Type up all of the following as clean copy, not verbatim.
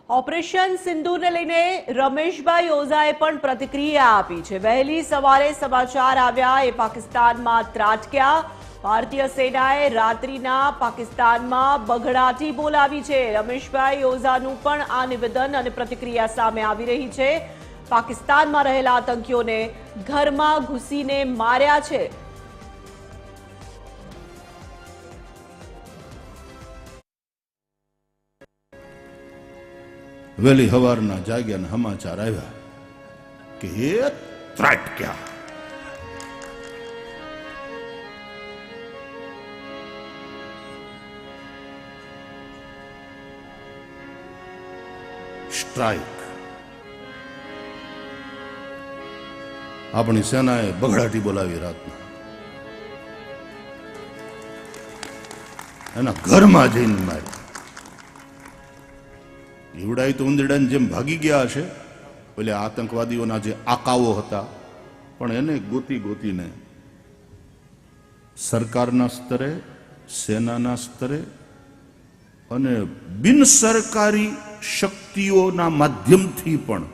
Operation સિંદૂરને લઈને રમેશભાઈ ઓઝાએ પણ પ્રતિક્રિયા આપી છે। વહેલી સવારે સમાચાર આવ્યા એ પાકિસ્તાનમાં ત્રાટક્યા। ભારતીય સેનાએ રાત્રિના પાકિસ્તાનમાં બઘડાટી બોલાવી છે। રમેશભાઈ ઓઝાનું પણ આ નિવેદન અને પ્રતિક્રિયા સામે આવી રહી છે। પાકિસ્તાનમાં રહેલા આતંકીઓને ઘરમાં ઘૂસીને માર્યા છે। વેલી હવારના જાગ્યા સમાચાર આવ્યા કે એ ત્રાટક્યા। સ્ટ્રાઇક આપણી સેનાએ બઘડાટી બોલાવી રાતના એના ઘરમાં જઈને મારી। ઈવડાઈ તો ઉંદરડાની જેમ ભાગી ગયા હશે, એટલે આતંકવાદીઓના જે આકાઓ હતા પણ એને ગોતી ગોતીને સરકારના સ્તરે, સેનાના સ્તરે અને બિન સરકારી શક્તિઓના માધ્યમથી પણ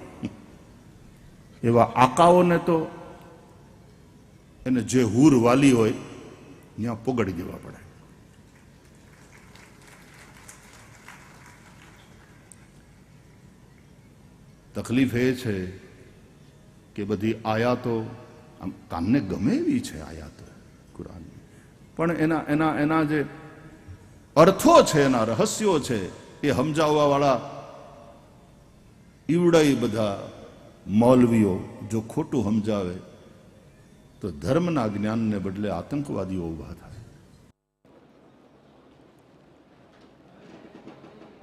એવા આકાઓને તો એને જે હુર વાલી હોય ત્યાં પોગડી દેવા પડે। તકલીફ એ છે કે બધી આયાતો આમ કામને ગમે એવી છે આયાતો કુરાનની, પણ એના જે અર્થો છે, એના રહસ્યો છે એ સમજાવવા વાળા ઈવડાઈ બધા મૌલવીઓ જો ખોટું સમજાવે તો ધર્મના જ્ઞાનને બદલે આતંકવાદીઓ ઉભા થાય।